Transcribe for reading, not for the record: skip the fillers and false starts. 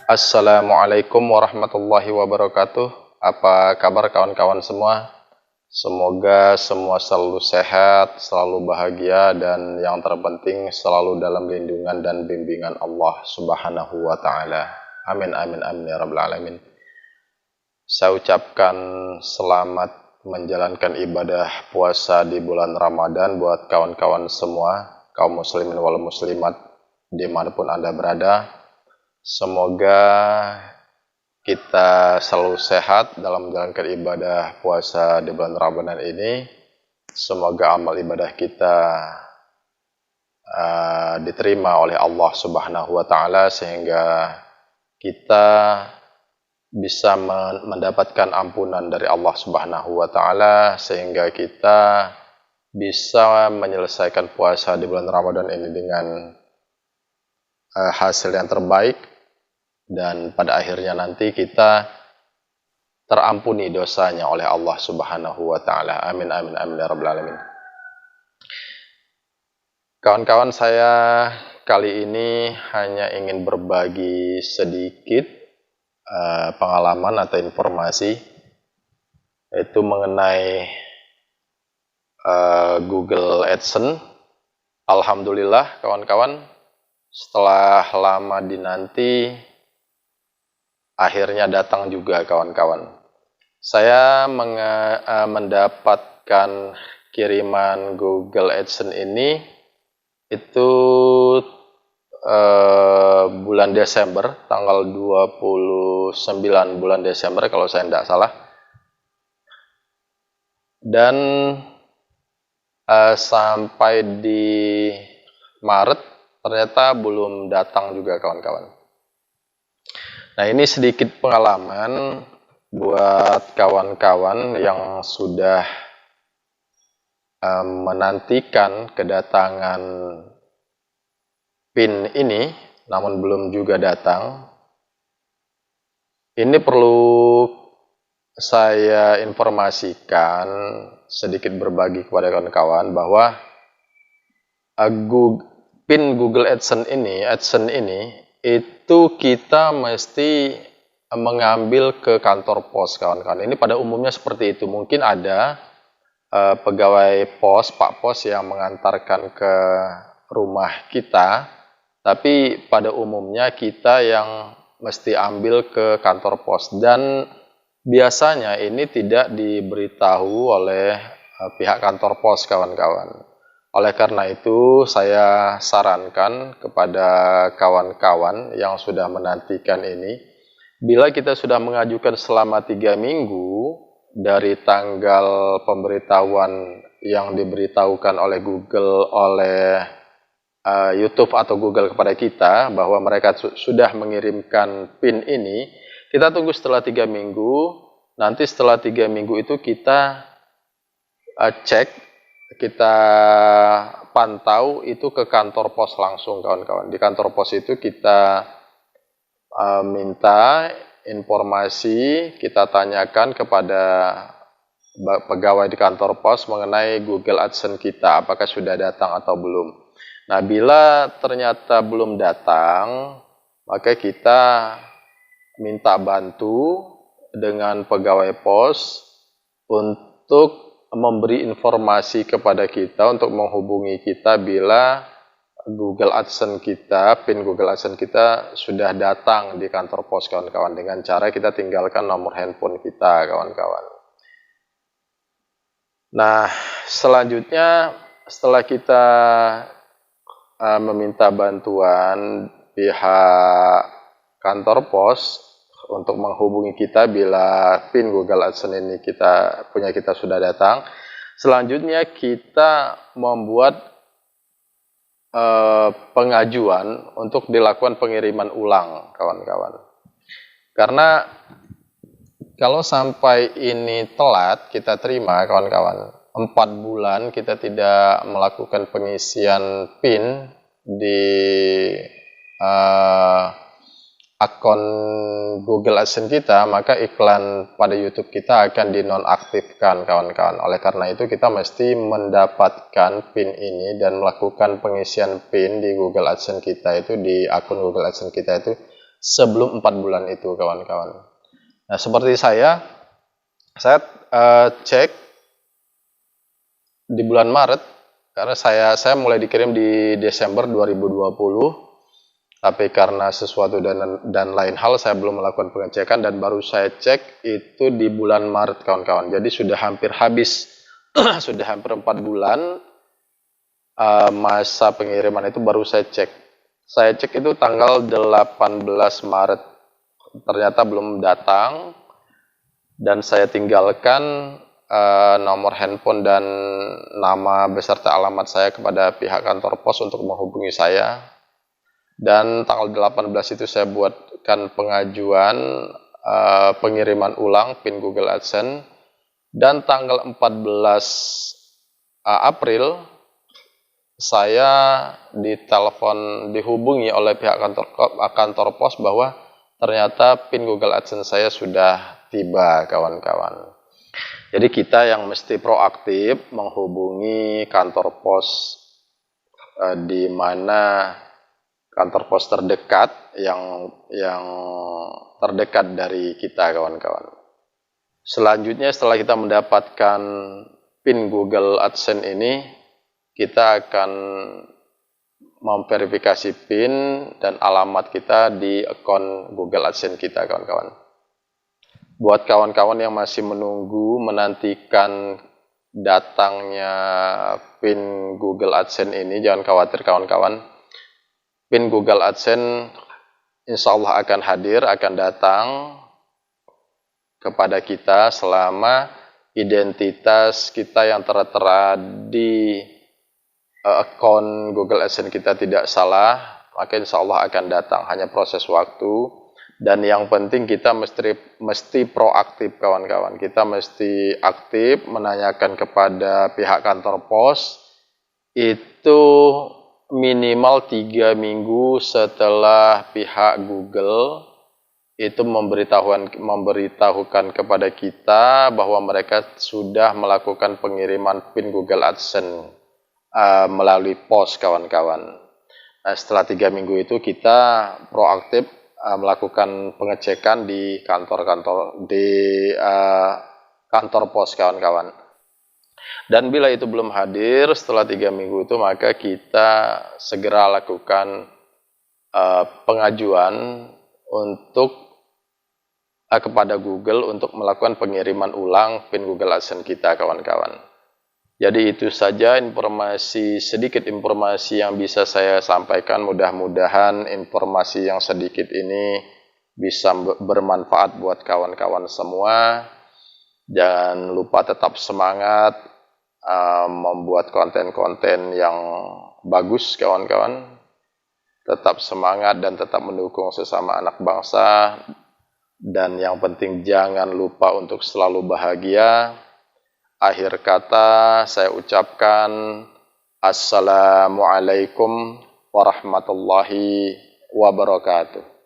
Assalamualaikum warahmatullahi wabarakatuh. Apa kabar kawan-kawan semua? Semoga semua selalu sehat, selalu bahagia, dan yang terpenting selalu dalam lindungan dan bimbingan Allah Subhanahu wa Ta'ala. Amin, amin, amin, ya Rabbal 'Alamin. Saya ucapkan selamat menjalankan ibadah puasa di bulan Ramadan buat kawan-kawan semua, kaum muslimin wal muslimat, dimanapun Anda berada. Semoga kita selalu sehat dalam menjalankan ibadah puasa di bulan Ramadan ini. Semoga amal ibadah kita diterima oleh Allah Subhanahu wa Ta'ala, sehingga kita bisa mendapatkan ampunan dari Allah Subhanahu wa Ta'ala, sehingga kita bisa menyelesaikan puasa di bulan Ramadan ini dengan hasil yang terbaik, dan pada akhirnya nanti kita terampuni dosanya oleh Allah Subhanahu wa Ta'ala. Amin, amin, amin, ya Rabbal 'Alamin. Kawan-kawan, saya kali ini hanya ingin berbagi sedikit pengalaman atau informasi, yaitu mengenai Google AdSense. Alhamdulillah kawan-kawan, setelah lama dinanti, akhirnya datang juga kawan-kawan. Saya mendapatkan kiriman Google AdSense ini itu bulan Desember, tanggal 29 bulan Desember kalau saya tidak salah. Dan sampai di Maret ternyata belum datang juga kawan-kawan. Nah, ini sedikit pengalaman buat kawan-kawan yang sudah menantikan kedatangan PIN ini, namun belum juga datang. Ini perlu saya informasikan, sedikit berbagi kepada kawan-kawan bahwa PIN Google AdSense ini itu kita mesti mengambil ke kantor pos kawan-kawan. Ini pada umumnya seperti itu. Mungkin ada pegawai pos, Pak Pos yang mengantarkan ke rumah kita, tapi pada umumnya kita yang mesti ambil ke kantor pos, dan biasanya ini tidak diberitahu oleh pihak kantor pos kawan-kawan. Oleh karena itu, saya sarankan kepada kawan-kawan yang sudah menantikan ini, bila kita sudah mengajukan selama 3 minggu dari tanggal pemberitahuan yang diberitahukan oleh Google, oleh YouTube atau Google kepada kita, bahwa mereka sudah mengirimkan PIN ini, kita tunggu setelah 3 minggu. Nanti setelah 3 minggu itu kita cek, kita pantau itu ke kantor pos langsung kawan-kawan. Di kantor pos itu kita minta informasi, kita tanyakan kepada pegawai di kantor pos mengenai Google AdSense kita, apakah sudah datang atau belum. Nah, bila ternyata belum datang, maka kita minta bantu dengan pegawai pos untuk memberi informasi kepada kita, untuk menghubungi kita bila Google AdSense kita, PIN Google AdSense kita sudah datang di kantor pos kawan-kawan, dengan cara kita tinggalkan nomor handphone kita kawan-kawan. Nah, selanjutnya setelah kita meminta bantuan pihak kantor pos untuk menghubungi kita bila PIN Google AdSense ini kita sudah datang, selanjutnya kita membuat pengajuan untuk dilakukan pengiriman ulang kawan-kawan. Karena kalau sampai ini telat kita terima kawan-kawan, 4 bulan kita tidak melakukan pengisian PIN di akun Google AdSense kita, maka iklan pada YouTube kita akan dinonaktifkan kawan-kawan. Oleh karena itu kita mesti mendapatkan PIN ini dan melakukan pengisian PIN di Google AdSense kita itu, di akun Google AdSense kita itu sebelum 4 bulan itu, kawan-kawan. Nah, seperti saya cek di bulan Maret, karena saya mulai dikirim di Desember 2020, tapi karena sesuatu dan lain hal saya belum melakukan pengecekan, dan baru saya cek itu di bulan Maret, kawan-kawan. Jadi sudah hampir habis sudah hampir 4 bulan masa pengiriman itu baru saya cek. Saya cek itu tanggal 18 Maret, ternyata belum datang, dan saya tinggalkan nomor handphone dan nama beserta alamat saya kepada pihak kantor pos untuk menghubungi saya. Dan tanggal 18 itu saya buatkan pengajuan pengiriman ulang PIN Google AdSense, dan tanggal 14 April saya dihubungi oleh pihak kantor pos bahwa ternyata PIN Google AdSense saya sudah tiba, kawan-kawan. Jadi kita yang mesti proaktif menghubungi kantor pos di mana kantor pos terdekat yang terdekat dari kita, kawan-kawan. Selanjutnya, setelah kita mendapatkan PIN Google AdSense ini, kita akan memverifikasi PIN dan alamat kita di akun Google AdSense kita, kawan-kawan. Buat kawan-kawan yang masih menantikan datangnya PIN Google AdSense ini, jangan khawatir, kawan-kawan. PIN Google AdSense insya Allah akan hadir, akan datang kepada kita selama identitas kita yang tertera di akun Google AdSense kita tidak salah, maka insya Allah akan datang. Hanya proses waktu, dan yang penting kita mesti proaktif, kawan-kawan. Kita mesti aktif menanyakan kepada pihak kantor pos itu minimal 3 minggu setelah pihak Google itu memberitahukan kepada kita bahwa mereka sudah melakukan pengiriman PIN Google AdSense melalui pos, kawan-kawan. Nah, setelah 3 minggu itu kita proaktif melakukan pengecekan di kantor pos, kawan-kawan. Dan bila itu belum hadir setelah 3 minggu itu, maka kita segera lakukan pengajuan kepada Google untuk melakukan pengiriman ulang PIN Google AdSense kita, kawan-kawan. Jadi itu saja sedikit informasi yang bisa saya sampaikan. Mudah-mudahan informasi yang sedikit ini bisa bermanfaat buat kawan-kawan semua. Jangan lupa tetap semangat membuat konten-konten yang bagus, kawan-kawan. Tetap semangat dan tetap mendukung sesama anak bangsa. Dan yang penting jangan lupa untuk selalu bahagia. Akhir kata saya ucapkan Assalamualaikum warahmatullahi wabarakatuh.